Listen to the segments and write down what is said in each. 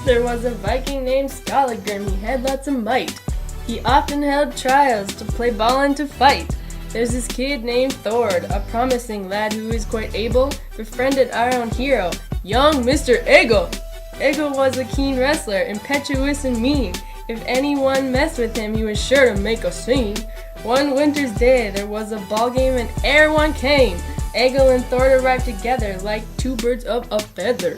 There was a Viking named Skallagrim, he had lots of might. He often held trials to play ball and to fight. There's this kid named Thord, a promising lad who is quite able, befriended our own hero, young Mr. Egil. Egil was a keen wrestler, impetuous and mean. If anyone messed with him, he was sure to make a scene. One winter's day, there was a ball game and everyone came. Egil and Thord arrived together like two birds of a feather.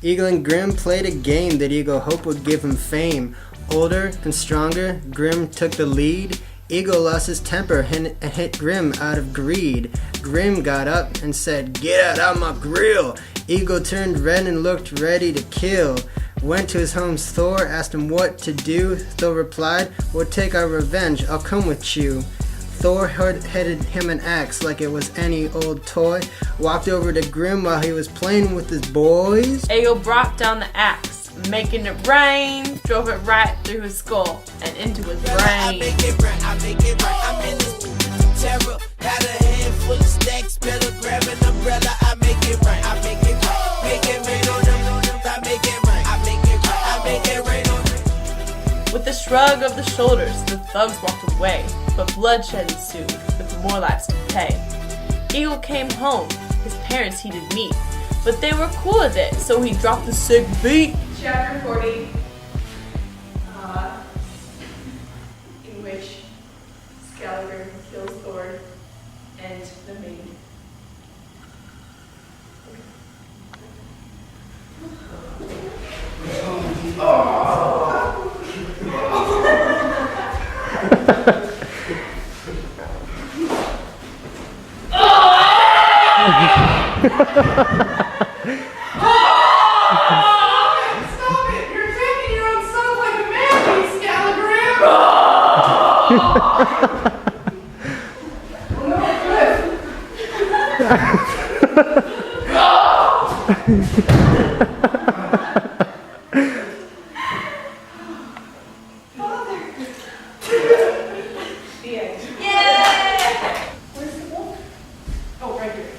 Egil and Grim played a game that Egil hoped would give him fame. Older and stronger, Grim took the lead. Egil lost his temper and hit Grim out of greed. Grim got up and said, "Get out of my grill." Egil turned red and looked ready to kill. Went to his home's Thor, asked him what to do. Thor replied, "We'll take our revenge, I'll come with you." Thor headed him an axe like it was any old toy. Walked over to Grim while he was playing with his boys. Egil brought down the axe, making it rain, drove it right through his skull and into his brain. I make it right, I make it right. I'm in this terror. Got a handful of stacks, better grab an umbrella. I make it right, I make it right. Make it rain on them. I make it right, I make it right. I make it rain on them. With a shrug of the shoulders, the thugs walked away, but bloodshed ensued, with more lives to pay. Egil came home. His parents he did meet, but they were cool with it, so he dropped the sick beat. Chapter 40, in which Skallagrim kills Thord and the maid. Stop it! You're taking your own son like a man, you Skallagrim! Well, no, Father! The end. Yeah! Where's the book? Oh, right here.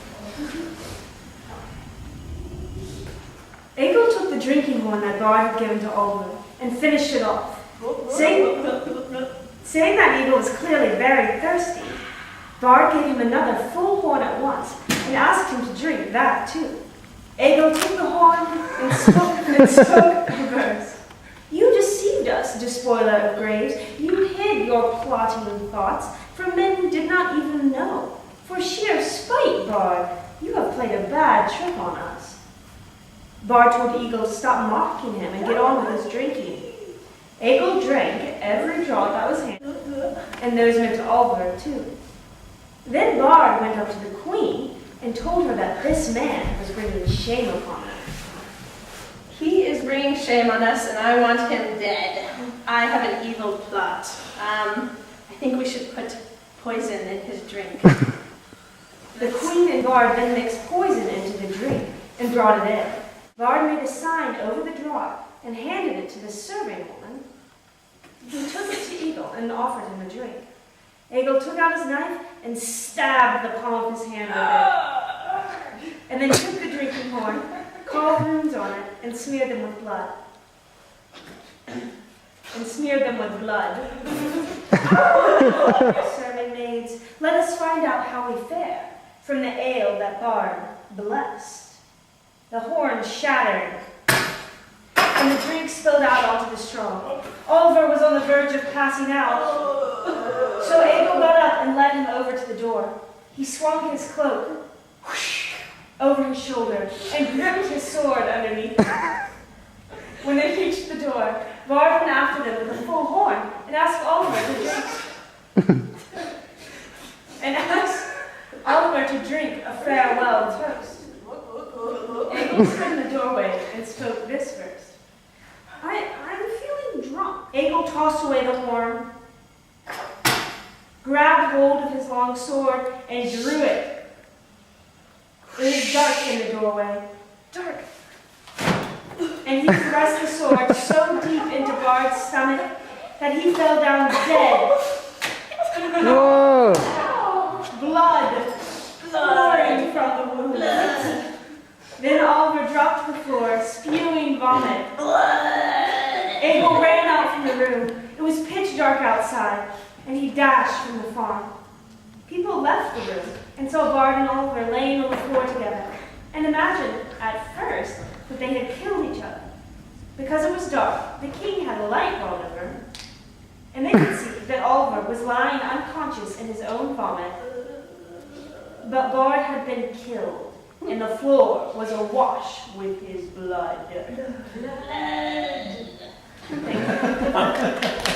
Egil took the drinking horn that Bard had given to Oliver and finished it off. Saying that Egil was clearly very thirsty, Bard gave him another full horn at once and asked him to drink that too. Egil took the horn and spoke a verse. "You deceived us, despoiler of graves. You hid your plotting thoughts from men who did not even know. For sheer spite, Bard, you have played a bad trick on us." Bard told Egil to stop mocking him and get on with his drinking. Egil drank every drop that was handed, and those went to Oliver too. Then Bard went up to the queen and told her that this man was bringing shame upon her. He is bringing shame on us, and I want him dead. I have an evil plot. I think we should put poison in his drink. The queen and Bard then mixed poison into the drink and brought it in. Bard made a sign over the draught and handed it to the serving woman. He took it to Egil and offered him a drink. Egil took out his knife and stabbed the palm of his hand with it, and then took the drinking horn, carved runes on it, and smeared them with blood. Serving maids, let us find out how we fare from the ale that Bard blessed. The horn shattered, and the drink spilled out onto the straw. Oliver was on the verge of passing out, so Egil got up and led him over to the door. He swung his cloak over his shoulder and gripped his sword underneath it. When they reached the door, Bard went after them with a full horn and asked Oliver to drink a farewell toast. Egil stood in the doorway and spoke this first. I'm feeling drunk. Egil tossed away the horn, grabbed hold of his long sword, and drew it. It was dark in the doorway. Dark. And he thrust the sword so deep into Bard's stomach that he fell down dead. Whoa! Blood pouring from the wound. Then Oliver dropped to the floor, spewing vomit. Egil ran out from the room. It was pitch dark outside, and he dashed from the farm. People left the room and saw Bard and Oliver laying on the floor together, and imagined, at first, that they had killed each other. Because it was dark, the king had a light brought over, and they could see that Oliver was lying unconscious in his own vomit. But Bard had been killed, and the floor was awash with his blood. Blood. Thank you.